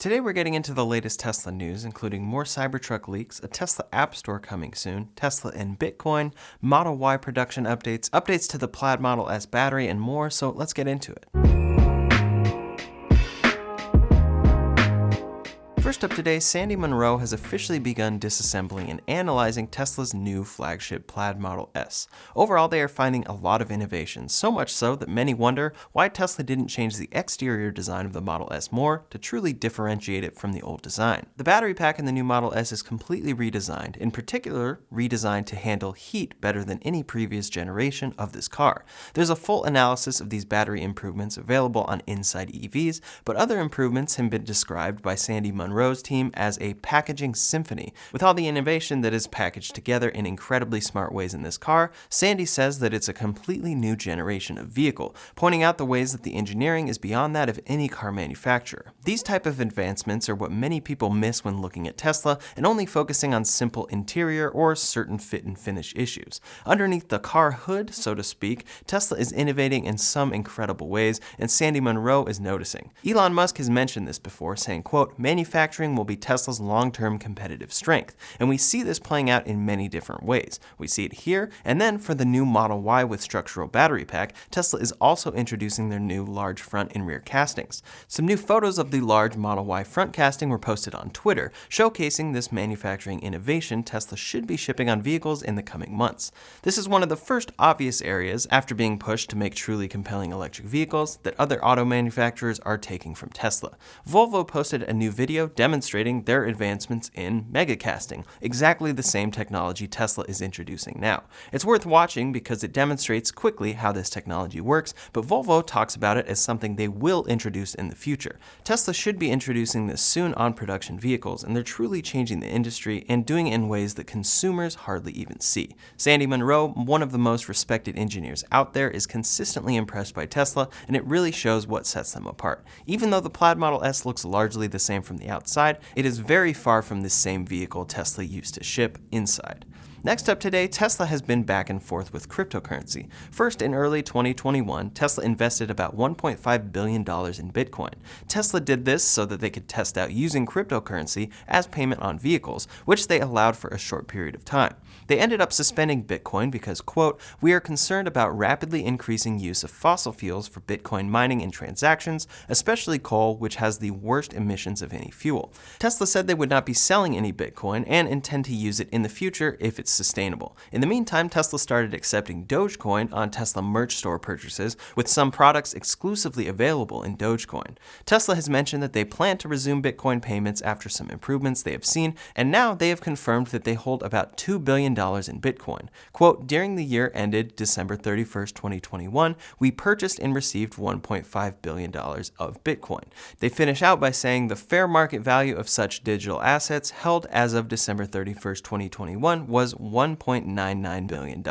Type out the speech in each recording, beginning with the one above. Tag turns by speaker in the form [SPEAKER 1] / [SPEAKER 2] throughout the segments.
[SPEAKER 1] Today we're getting into the latest Tesla news, including more Cybertruck leaks, a Tesla App Store coming soon, Tesla and Bitcoin, Model Y production updates, updates to the Plaid Model S battery, and more, so let's get into it. First up today, Sandy Munro has officially begun disassembling and analyzing Tesla's new flagship Plaid Model S. Overall, they are finding a lot of innovations, so much so that many wonder why Tesla didn't change the exterior design of the Model S more to truly differentiate it from the old design. The battery pack in the new Model S is completely redesigned, in particular, redesigned to handle heat better than any previous generation of this car. There's a full analysis of these battery improvements available on Inside EVs, but other improvements have been described by Sandy Munro's team as a packaging symphony. With all the innovation that is packaged together in incredibly smart ways in this car, Sandy says that it's a completely new generation of vehicle, pointing out the ways that the engineering is beyond that of any car manufacturer. These type of advancements are what many people miss when looking at Tesla and only focusing on simple interior or certain fit and finish issues. Underneath the car hood, so to speak, Tesla is innovating in some incredible ways, and Sandy Munro is noticing. Elon Musk has mentioned this before, saying, quote, "Manufacturing will be Tesla's long-term competitive strength," and we see this playing out in many different ways. We see it here, and then for the new Model Y with structural battery pack, Tesla is also introducing their new large front and rear castings. Some new photos of the large Model Y front casting were posted on Twitter, showcasing this manufacturing innovation Tesla should be shipping on vehicles in the coming months. This is one of the first obvious areas, after being pushed to make truly compelling electric vehicles, that other auto manufacturers are taking from Tesla. Volvo posted a new video demonstrating their advancements in megacasting, exactly the same technology Tesla is introducing now. It's worth watching because it demonstrates quickly how this technology works, but Volvo talks about it as something they will introduce in the future. Tesla should be introducing this soon on production vehicles, and they're truly changing the industry and doing it in ways that consumers hardly even see. Sandy Munro, one of the most respected engineers out there, is consistently impressed by Tesla, and it really shows what sets them apart. Even though the Plaid Model S looks largely the same from the outside, it is very far from the same vehicle Tesla used to ship inside. Next up today, Tesla has been back and forth with cryptocurrency. First, in early 2021, Tesla invested about $1.5 billion in Bitcoin. Tesla did this so that they could test out using cryptocurrency as payment on vehicles, which they allowed for a short period of time. They ended up suspending Bitcoin because, quote, "We are concerned about rapidly increasing use of fossil fuels for Bitcoin mining and transactions, especially coal, which has the worst emissions of any fuel." Tesla said they would not be selling any Bitcoin and intend to use it in the future if it's sustainable. In the meantime, Tesla started accepting Dogecoin on Tesla merch store purchases, with some products exclusively available in Dogecoin. Tesla has mentioned that they plan to resume Bitcoin payments after some improvements they have seen, and now they have confirmed that they hold about $2 billion in Bitcoin. Quote, "During the year ended December 31st, 2021, we purchased and received $1.5 billion of Bitcoin." They finish out by saying the fair market value of such digital assets held as of December 31st, 2021 was $1.99 billion.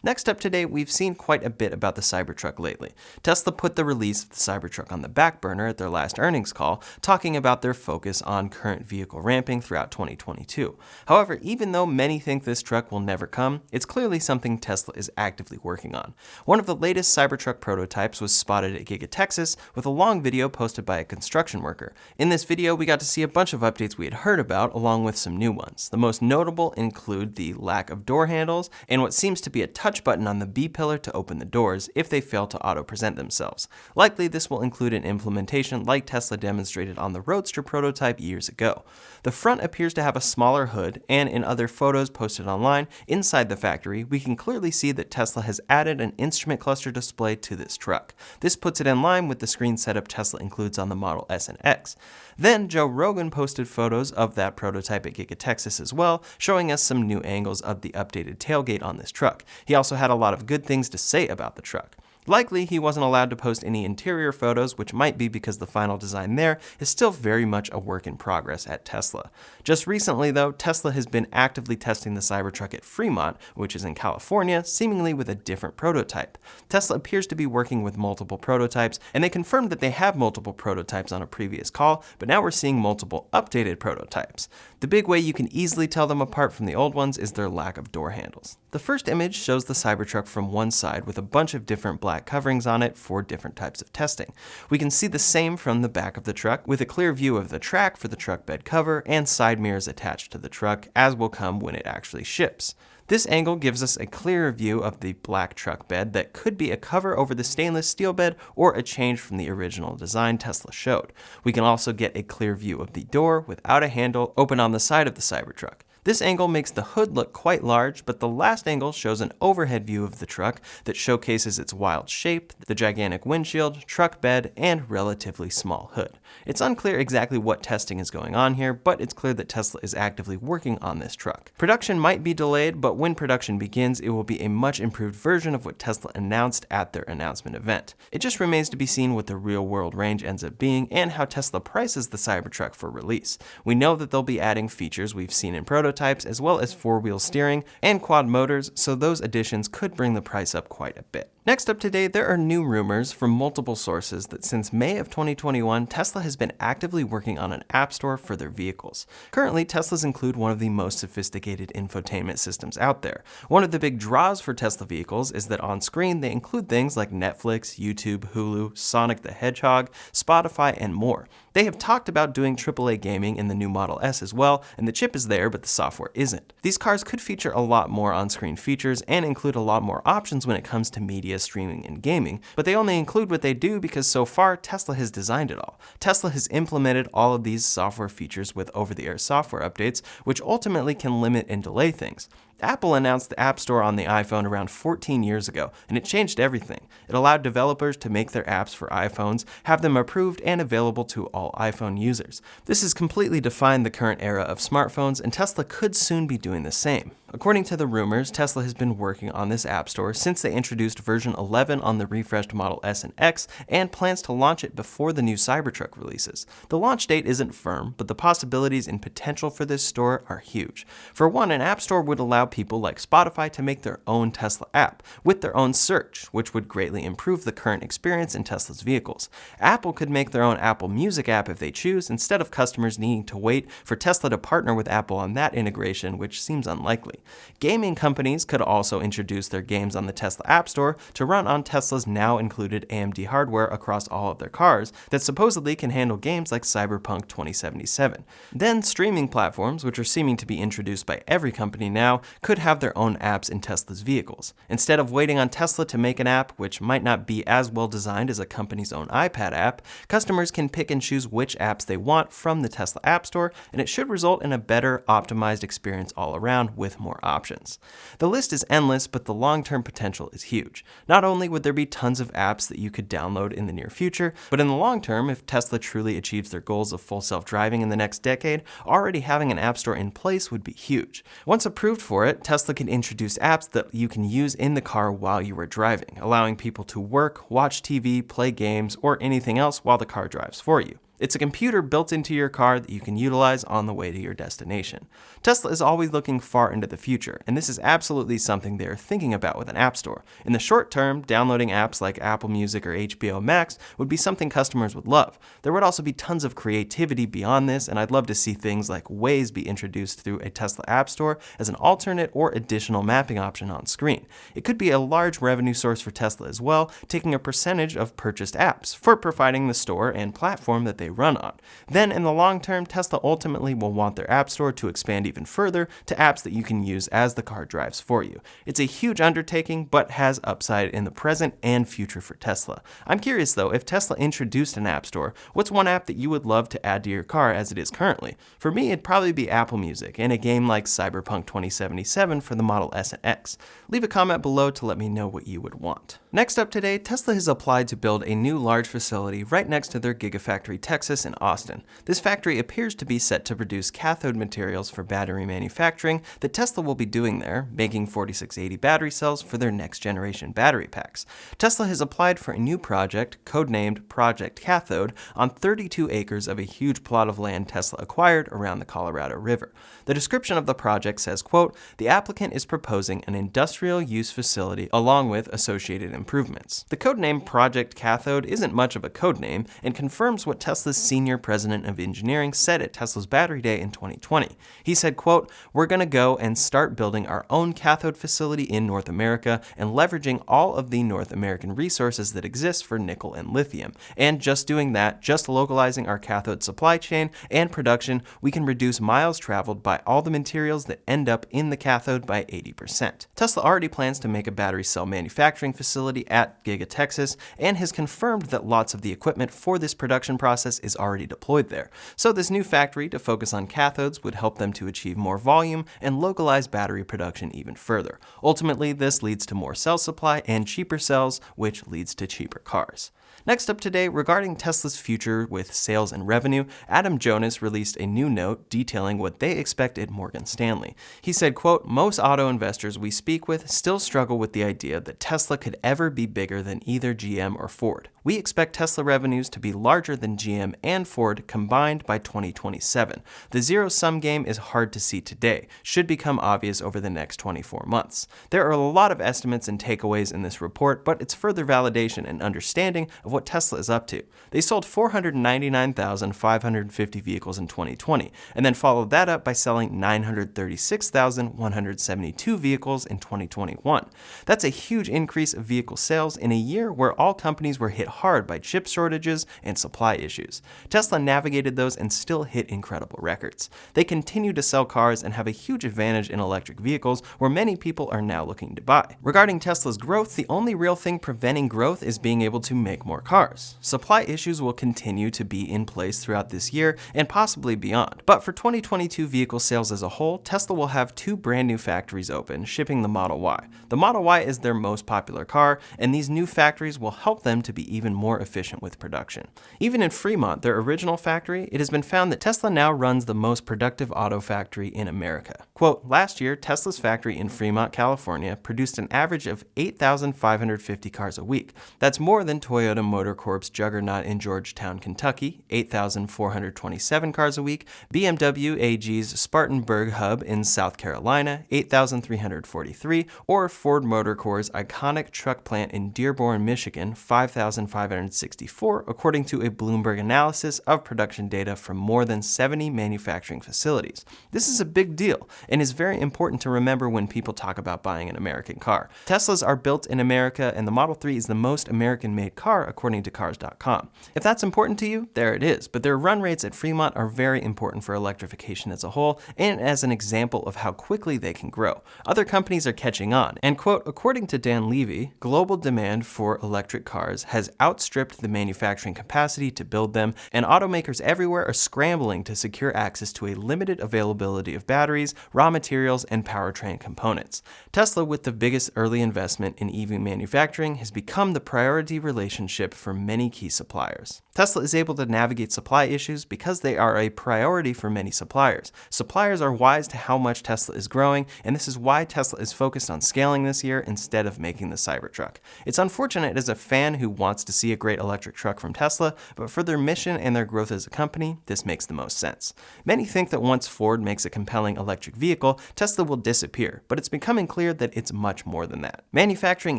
[SPEAKER 1] Next up today, we've seen quite a bit about the Cybertruck lately. Tesla put the release of the Cybertruck on the back burner at their last earnings call, talking about their focus on current vehicle ramping throughout 2022. However, even though many think this truck will never come, it's clearly something Tesla is actively working on. One of the latest Cybertruck prototypes was spotted at Giga Texas with a long video posted by a construction worker. In this video, we got to see a bunch of updates we had heard about, along with some new ones. The most notable include the lack of door handles and what seems to be a touch button on the B-pillar to open the doors if they fail to auto-present themselves. Likely, this will include an implementation like Tesla demonstrated on the Roadster prototype years ago. The front appears to have a smaller hood, and in other photos posted online inside the factory, we can clearly see that Tesla has added an instrument cluster display to this truck. This puts it in line with the screen setup Tesla includes on the Model S and X. Then Joe Rogan posted photos of that prototype at Giga Texas as well, showing us some new angles of the updated tailgate on this truck. He also had a lot of good things to say about the truck. Likely, he wasn't allowed to post any interior photos, which might be because the final design there is still very much a work in progress at Tesla. Just recently, though, Tesla has been actively testing the Cybertruck at Fremont, which is in California, seemingly with a different prototype. Tesla appears to be working with multiple prototypes, and they confirmed that they have multiple prototypes on a previous call, but now we're seeing multiple updated prototypes. The big way you can easily tell them apart from the old ones is their lack of door handles. The first image shows the Cybertruck from one side with a bunch of different black coverings on it for different types of testing. We can see the same from the back of the truck with a clear view of the track for the truck bed cover and side mirrors attached to the truck, as will come when it actually ships. This angle gives us a clearer view of the black truck bed that could be a cover over the stainless steel bed or a change from the original design Tesla showed. We can also get a clear view of the door without a handle open on the side of the Cybertruck. This angle makes the hood look quite large, but the last angle shows an overhead view of the truck that showcases its wild shape, the gigantic windshield, truck bed, and relatively small hood. It's unclear exactly what testing is going on here, but it's clear that Tesla is actively working on this truck. Production might be delayed, but when production begins, it will be a much improved version of what Tesla announced at their announcement event. It just remains to be seen what the real-world range ends up being and how Tesla prices the Cybertruck for release. We know that they'll be adding features we've seen in prototypes, as well as four-wheel steering and quad motors, so those additions could bring the price up quite a bit. Next up today, there are new rumors from multiple sources that since May of 2021, Tesla has been actively working on an app store for their vehicles. Currently, Teslas include one of the most sophisticated infotainment systems out there. One of the big draws for Tesla vehicles is that on screen they include things like Netflix, YouTube, Hulu, Sonic the Hedgehog, Spotify, and more. They have talked about doing AAA gaming in the new Model S as well, and the chip is there, but the software isn't. These cars could feature a lot more on-screen features and include a lot more options when it comes to media streaming and gaming, but they only include what they do because so far Tesla has designed it all. Tesla has implemented all of these software features with over-the-air software updates, which ultimately can limit and delay things. Apple announced the App Store on the iPhone around 14 years ago, and it changed everything. It allowed developers to make their apps for iPhones, have them approved and available to all iPhone users. This has completely defined the current era of smartphones, and Tesla could soon be doing the same. According to the rumors, Tesla has been working on this App Store since they introduced version 11 on the refreshed Model S and X, and plans to launch it before the new Cybertruck releases. The launch date isn't firm, but the possibilities and potential for this store are huge. For one, an App Store would allow people like Spotify to make their own Tesla app with their own search, which would greatly improve the current experience in Tesla's vehicles. Apple could make their own Apple Music app if they choose, instead of customers needing to wait for Tesla to partner with Apple on that integration, which seems unlikely. Gaming companies could also introduce their games on the Tesla App Store to run on Tesla's now included AMD hardware across all of their cars that supposedly can handle games like Cyberpunk 2077. Then streaming platforms, which are seeming to be introduced by every company now, could have their own apps in Tesla's vehicles. Instead of waiting on Tesla to make an app, which might not be as well designed as a company's own iPad app, customers can pick and choose which apps they want from the Tesla App Store, and it should result in a better, optimized experience all around with more options. The list is endless, but the long-term potential is huge. Not only would there be tons of apps that you could download in the near future, but in the long term, if Tesla truly achieves their goals of full self-driving in the next decade, already having an app store in place would be huge. Once approved for it, Tesla can introduce apps that you can use in the car while you are driving, allowing people to work, watch TV, play games, or anything else while the car drives for you. It's a computer built into your car that you can utilize on the way to your destination. Tesla is always looking far into the future, and this is absolutely something they are thinking about with an app store. In the short term, downloading apps like Apple Music or HBO Max would be something customers would love. There would also be tons of creativity beyond this, and I'd love to see things like Waze be introduced through a Tesla app store as an alternate or additional mapping option on screen. It could be a large revenue source for Tesla as well, taking a percentage of purchased apps for providing the store and platform that they run on. Then in the long term, Tesla ultimately will want their app store to expand even further to apps that you can use as the car drives for you. It's a huge undertaking, but has upside in the present and future for Tesla. I'm curious though, if Tesla introduced an app store, what's one app that you would love to add to your car as it is currently? For me, it'd probably be Apple Music and a game like Cyberpunk 2077 for the Model S and X. Leave a comment below to let me know what you would want. Next up today, Tesla has applied to build a new large facility right next to their Gigafactory Texas in Austin. This factory appears to be set to produce cathode materials for battery manufacturing that Tesla will be doing there, making 4680 battery cells for their next generation battery packs. Tesla has applied for a new project, codenamed Project Cathode, on 32 acres of a huge plot of land Tesla acquired around the Colorado River. The description of the project says, quote, "The applicant is proposing an industrial use facility along with associated improvements. The codename Project Cathode isn't much of a codename and confirms what Tesla's senior president of engineering said at Tesla's Battery Day in 2020. He said, quote, "We're going to go and start building our own cathode facility in North America and leveraging all of the North American resources that exist for nickel and lithium. And just doing that, just localizing our cathode supply chain and production, we can reduce miles traveled by all the materials that end up in the cathode by 80%. Tesla already plans to make a battery cell manufacturing facility at Giga Texas and has confirmed that lots of the equipment for this production process is already deployed there. So this new factory to focus on cathodes would help them to achieve more volume and localize battery production even further. Ultimately, this leads to more cell supply and cheaper cells, which leads to cheaper cars. Next up today, regarding Tesla's future with sales and revenue, Adam Jonas released a new note detailing what they expect at Morgan Stanley. He said, quote, "Most auto investors we speak with still struggle with the idea that Tesla could ever be bigger than either GM or Ford. We expect Tesla revenues to be larger than GM and Ford combined by 2027. The zero-sum game is hard to see today, should become obvious over the next 24 months. There are a lot of estimates and takeaways in this report, but it's further validation and understanding of what Tesla is up to. They sold 499,550 vehicles in 2020, and then followed that up by selling 936,172 vehicles in 2021. That's a huge increase of vehicle sales in a year where all companies were hit hard by chip shortages and supply issues. Tesla navigated those and still hit incredible records. They continue to sell cars and have a huge advantage in electric vehicles where many people are now looking to buy. Regarding Tesla's growth, the only real thing preventing growth is being able to make more cars. Supply issues will continue to be in place throughout this year and possibly beyond. But for 2022 vehicle sales as a whole, Tesla will have 2 brand new factories open, shipping the Model Y. The Model Y is their most popular car, and these new factories will help them to be even more efficient with production. Even in Fremont, their original factory, it has been found that Tesla now runs the most productive auto factory in America. Quote, "Last year, Tesla's factory in Fremont, California produced an average of 8,550 cars a week. That's more than Toyota Motor Corp's juggernaut in Georgetown, Kentucky, 8,427 cars a week, BMW AG's Spartanburg hub in South Carolina, 8,343, or Ford Motor Corp's iconic truck plant in Dearborn, Michigan, 5,564, according to a Bloomberg analysis of production data from more than 70 manufacturing facilities. This is a big deal and is very important to remember when people talk about buying an American car. Teslas are built in America, and the Model 3 is the most American-made car, according to Cars.com. If that's important to you, there it is, but their run rates at Fremont are very important for electrification as a whole and as an example of how quickly they can grow. Other companies are catching on, and quote, "According to Dan Levy, global demand for electric cars has outstripped the manufacturing capacity to build them, and automakers everywhere are scrambling to secure access to a limited availability of batteries, raw materials, and powertrain components. Tesla, with the biggest early investment in EV manufacturing, has become the priority relationship for many key suppliers. Tesla is able to navigate supply issues because they are a priority for many suppliers. Suppliers are wise to how much Tesla is growing, and this is why Tesla is focused on scaling this year instead of making the Cybertruck. It's unfortunate as a fan who wants to see a great electric truck from Tesla, but for their mission and their growth as a company, this makes the most sense. Many think that once Ford makes a compelling electric vehicle, Tesla will disappear, but it's becoming clear that it's much more than that. Manufacturing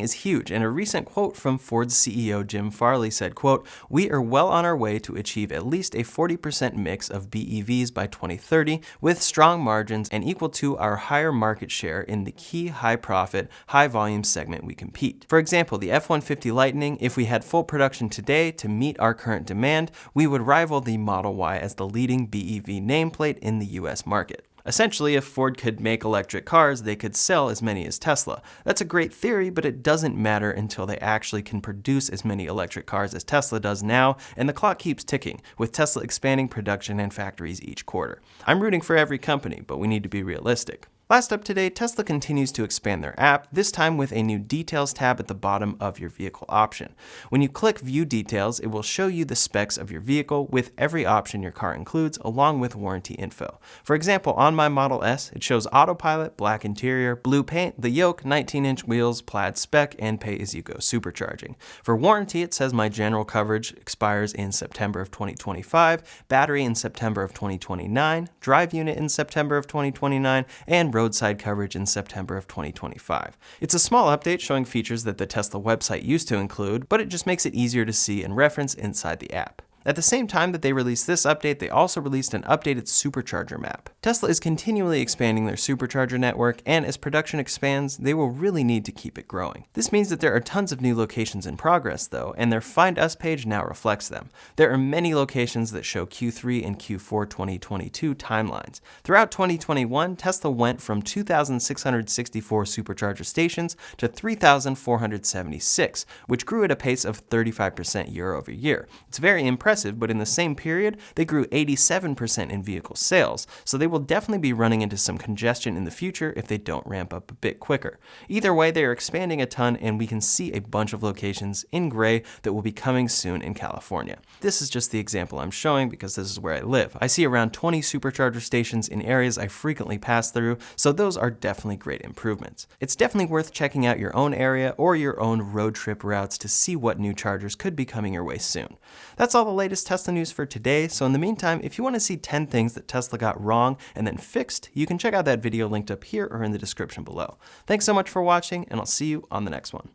[SPEAKER 1] is huge, and a recent quote from Ford's CEO Jim Farley said, quote, "We are well on our way to achieve at least a 40% mix of BEVs by 2030 with strong margins and equal to our higher market share in the key high-profit, high-volume segment we compete. For example, the F-150 Lightning, if we had full production today to meet our current demand, we would rival the Model Y as the leading BEV nameplate in the US market." Essentially, if Ford could make electric cars, they could sell as many as Tesla. That's a great theory, but it doesn't matter until they actually can produce as many electric cars as Tesla does now, and the clock keeps ticking, with Tesla expanding production and factories each quarter. I'm rooting for every company, but we need to be realistic. Last up today, Tesla continues to expand their app, this time with a new Details tab at the bottom of your vehicle option. When you click View Details, it will show you the specs of your vehicle with every option your car includes, along with warranty info. For example, on my Model S, it shows autopilot, black interior, blue paint, the yoke, 19-inch wheels, plaid spec, and pay-as-you-go supercharging. For warranty, it says my general coverage expires in September of 2025, battery in September of 2029, drive unit in September of 2029, and roadside coverage in September of 2025. It's a small update showing features that the Tesla website used to include, but it just makes it easier to see and reference inside the app. At the same time that they released this update, they also released an updated supercharger map. Tesla is continually expanding their supercharger network, and as production expands, they will really need to keep it growing. This means that there are tons of new locations in progress, though, and their Find Us page now reflects them. There are many locations that show Q3 and Q4 2022 timelines. Throughout 2021, Tesla went from 2,664 supercharger stations to 3,476, which grew at a pace of 35% year over year. It's very impressive, but in the same period, they grew 87% in vehicle sales, so they will definitely be running into some congestion in the future if they don't ramp up a bit quicker. Either way, they are expanding a ton, and we can see a bunch of locations in gray that will be coming soon in California. This is just the example I'm showing because this is where I live. I see around 20 supercharger stations in areas I frequently pass through, so those are definitely great improvements. It's definitely worth checking out your own area or your own road trip routes to see what new chargers could be coming your way soon. That's all the latest Tesla news for today, so in the meantime, if you want to see 10 things that Tesla got wrong and then fixed, you can check out that video linked up here or in the description below. Thanks so much for watching, and I'll see you on the next one.